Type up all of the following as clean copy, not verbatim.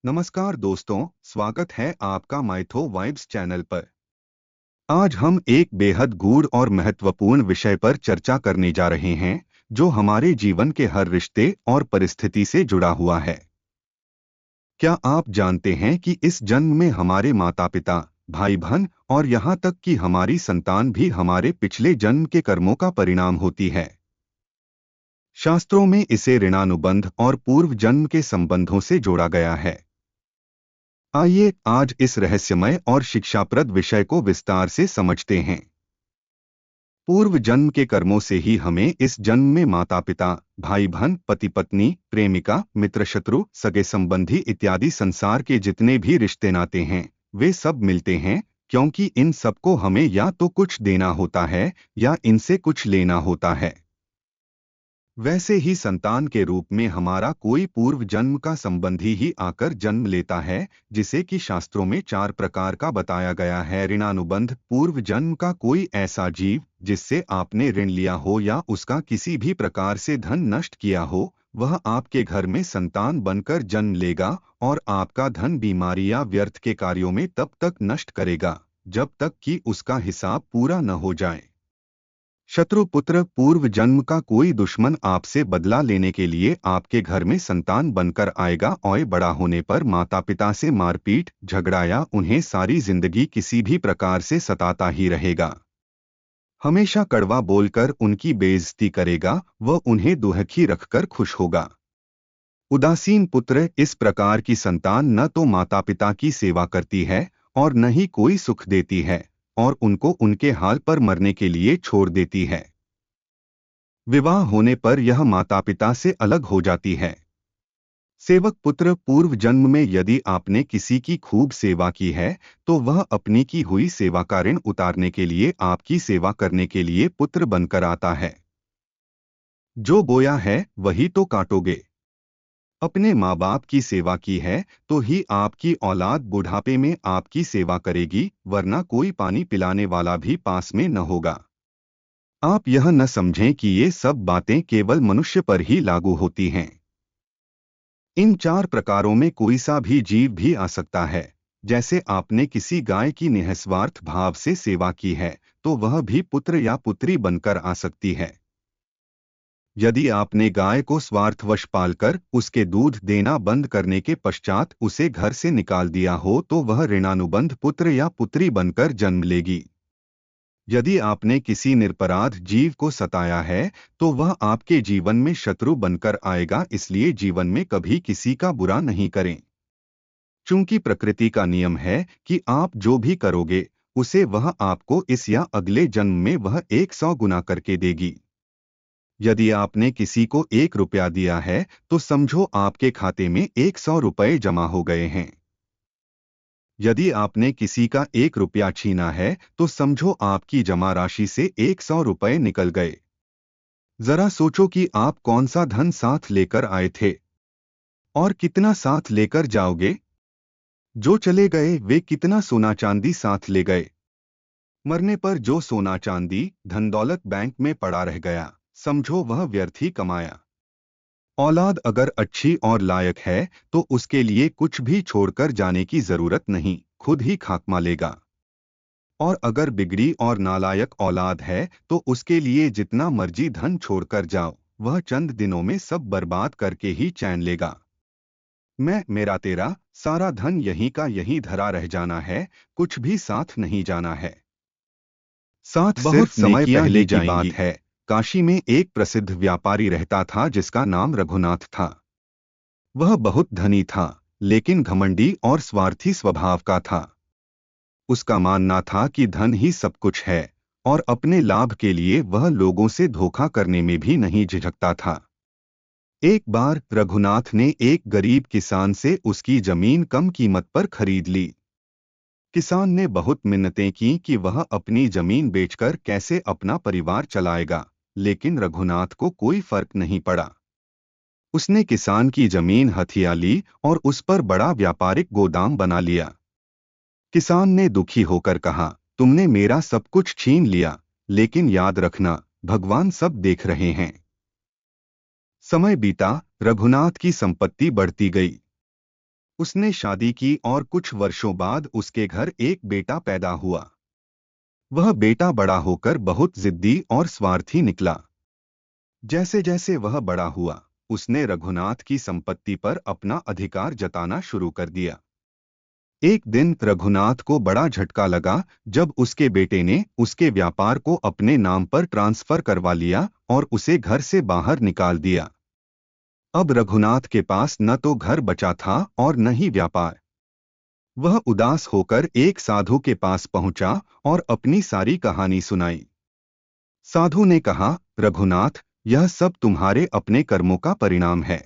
नमस्कार दोस्तों, स्वागत है आपका माइथो वाइब्स चैनल पर। आज हम एक बेहद गूढ़ और महत्वपूर्ण विषय पर चर्चा करने जा रहे हैं, जो हमारे जीवन के हर रिश्ते और परिस्थिति से जुड़ा हुआ है। क्या आप जानते हैं कि इस जन्म में हमारे माता-पिता, भाई-बहन और यहाँ तक कि हमारी संतान भी हमारे पिछले जन्म के कर्मों का परिणाम होती है? शास्त्रों में इसे ऋणानुबंध और पूर्व जन्म के संबंधों से जोड़ा गया है। आइए आज इस रहस्यमय और शिक्षाप्रद विषय को विस्तार से समझते हैं। पूर्व जन्म के कर्मों से ही हमें इस जन्म में माता पिता, भाई बहन, पति पत्नी, प्रेमिका, मित्र, शत्रु, सगे संबंधी इत्यादि संसार के जितने भी रिश्ते नाते हैं, वे सब मिलते हैं, क्योंकि इन सबको हमें या तो कुछ देना होता है या इनसे कुछ लेना होता है। वैसे ही संतान के रूप में हमारा कोई पूर्व जन्म का संबंधी ही आकर जन्म लेता है, जिसे कि शास्त्रों में 4 प्रकार का बताया गया है। ऋणानुबंध: पूर्व जन्म का कोई ऐसा जीव जिससे आपने ऋण लिया हो या उसका किसी भी प्रकार से धन नष्ट किया हो, वह आपके घर में संतान बनकर जन्म लेगा और आपका धन बीमारी या व्यर्थ के कार्यों में तब तक नष्ट करेगा जब तक कि उसका हिसाब पूरा न हो जाए। शत्रुपुत्र: पूर्व जन्म का कोई दुश्मन आपसे बदला लेने के लिए आपके घर में संतान बनकर आएगा और बड़ा होने पर माता पिता से मारपीट, झगड़ा या उन्हें सारी जिंदगी किसी भी प्रकार से सताता ही रहेगा। हमेशा कड़वा बोलकर उनकी बेइज्जती करेगा, वह उन्हें दुखी रखकर खुश होगा। उदासीन पुत्र: इस प्रकार की संतान न तो माता पिता की सेवा करती है और न ही कोई सुख देती है और उनको उनके हाल पर मरने के लिए छोड़ देती है। विवाह होने पर यह माता पिता से अलग हो जाती है। सेवक पुत्र: पूर्व जन्म में यदि आपने किसी की खूब सेवा की है, तो वह अपनी की हुई सेवा का ऋण उतारने के लिए आपकी सेवा करने के लिए पुत्र बनकर आता है। जो बोया है वही तो काटोगे। अपने माँ बाप की सेवा की है तो ही आपकी औलाद बुढ़ापे में आपकी सेवा करेगी, वरना कोई पानी पिलाने वाला भी पास में न होगा। आप यह न समझें कि ये सब बातें केवल मनुष्य पर ही लागू होती हैं। इन 4 प्रकारों में कोई सा भी जीव भी आ सकता है। जैसे आपने किसी गाय की निस्वार्थ भाव से सेवा की है, तो वह भी पुत्र या पुत्री बनकर आ सकती है। यदि आपने गाय को स्वार्थवश पालकर उसके दूध देना बंद करने के पश्चात उसे घर से निकाल दिया हो, तो वह ऋणानुबंध पुत्र या पुत्री बनकर जन्म लेगी। यदि आपने किसी निरपराध जीव को सताया है, तो वह आपके जीवन में शत्रु बनकर आएगा, इसलिए जीवन में कभी किसी का बुरा नहीं करें। चूंकि प्रकृति का नियम है कि आप जो भी करोगे, उसे वह आपको इस या अगले जन्म में वह 100 गुना करके देगी। यदि आपने किसी को 1 रुपया दिया है, तो समझो आपके खाते में 100 रुपये जमा हो गए हैं। यदि आपने किसी का 1 रुपया छीना है, तो समझो आपकी जमा राशि से 100 रुपये निकल गए। जरा सोचो कि आप कौन सा धन साथ लेकर आए थे और कितना साथ लेकर जाओगे। जो चले गए वे कितना सोना चांदी साथ ले गए। मरने पर जो सोना चांदी, धन दौलत बैंक में पड़ा रह गया, समझो वह व्यर्थ ही कमाया। औलाद अगर अच्छी और लायक है, तो उसके लिए कुछ भी छोड़कर जाने की जरूरत नहीं, खुद ही खाक लेगा। और अगर बिगड़ी और नालायक औलाद है, तो उसके लिए जितना मर्जी धन छोड़कर जाओ, वह चंद दिनों में सब बर्बाद करके ही चैन लेगा। मैं मेरा तेरा सारा धन यहीं का यहीं धरा रह जाना है, कुछ भी साथ नहीं जाना है। साथ बहुत समय पहले की बात है। काशी में एक प्रसिद्ध व्यापारी रहता था जिसका नाम रघुनाथ था। वह बहुत धनी था, लेकिन घमंडी और स्वार्थी स्वभाव का था। उसका मानना था कि धन ही सब कुछ है और अपने लाभ के लिए वह लोगों से धोखा करने में भी नहीं झिझकता था। एक बार रघुनाथ ने एक गरीब किसान से उसकी जमीन कम कीमत पर खरीद ली। किसान ने बहुत मिन्नतें की कि वह अपनी जमीन बेचकर कैसे अपना परिवार चलाएगा, लेकिन रघुनाथ को कोई फर्क नहीं पड़ा। उसने किसान की जमीन हथिया ली और उस पर बड़ा व्यापारिक गोदाम बना लिया। किसान ने दुखी होकर कहा, तुमने मेरा सब कुछ छीन लिया, लेकिन याद रखना, भगवान सब देख रहे हैं। समय बीता, रघुनाथ की संपत्ति बढ़ती गई। उसने शादी की और कुछ वर्षों बाद उसके घर एक बेटा पैदा हुआ। वह बेटा बड़ा होकर बहुत जिद्दी और स्वार्थी निकला। जैसे जैसे वह बड़ा हुआ, उसने रघुनाथ की संपत्ति पर अपना अधिकार जताना शुरू कर दिया। एक दिन रघुनाथ को बड़ा झटका लगा जब उसके बेटे ने उसके व्यापार को अपने नाम पर ट्रांसफर करवा लिया और उसे घर से बाहर निकाल दिया। अब रघुनाथ के पास न तो घर बचा था और न ही व्यापार। वह उदास होकर एक साधु के पास पहुंचा और अपनी सारी कहानी सुनाई। साधु ने कहा, रघुनाथ, यह सब तुम्हारे अपने कर्मों का परिणाम है।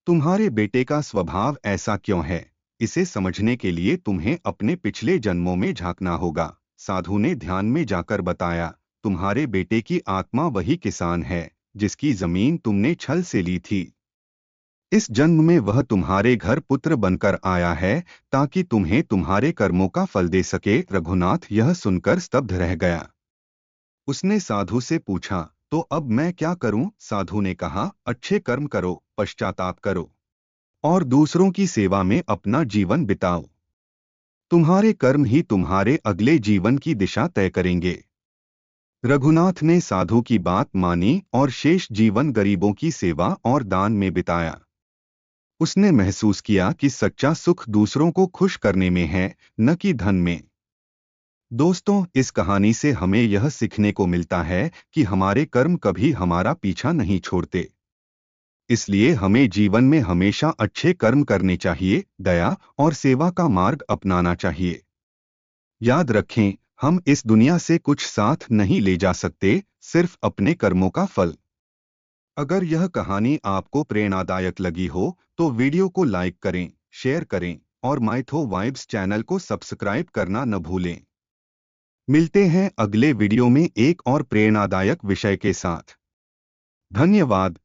तुम्हारे बेटे का स्वभाव ऐसा क्यों है, इसे समझने के लिए तुम्हें अपने पिछले जन्मों में झांकना होगा। साधु ने ध्यान में जाकर बताया, तुम्हारे बेटे की आत्मा वही किसान है जिसकी जमीन तुमने छल से ली थी। इस जन्म में वह तुम्हारे घर पुत्र बनकर आया है ताकि तुम्हें तुम्हारे कर्मों का फल दे सके। रघुनाथ यह सुनकर स्तब्ध रह गया। उसने साधु से पूछा, तो अब मैं क्या करूं? साधु ने कहा, अच्छे कर्म करो, पश्चाताप करो और दूसरों की सेवा में अपना जीवन बिताओ। तुम्हारे कर्म ही तुम्हारे अगले जीवन की दिशा तय करेंगे। रघुनाथ ने साधु की बात मानी और शेष जीवन गरीबों की सेवा और दान में बिताया। उसने महसूस किया कि सच्चा सुख दूसरों को खुश करने में है, न कि धन में। दोस्तों, इस कहानी से हमें यह सीखने को मिलता है कि हमारे कर्म कभी हमारा पीछा नहीं छोड़ते। इसलिए हमें जीवन में हमेशा अच्छे कर्म करने चाहिए, दया और सेवा का मार्ग अपनाना चाहिए। याद रखें, हम इस दुनिया से कुछ साथ नहीं ले जा सकते, सिर्फ अपने कर्मों का फल। अगर यह कहानी आपको प्रेरणादायक लगी हो तो वीडियो को लाइक करें, शेयर करें और माइथो वाइब्स चैनल को सब्सक्राइब करना न भूलें। मिलते हैं अगले वीडियो में एक और प्रेरणादायक विषय के साथ। धन्यवाद।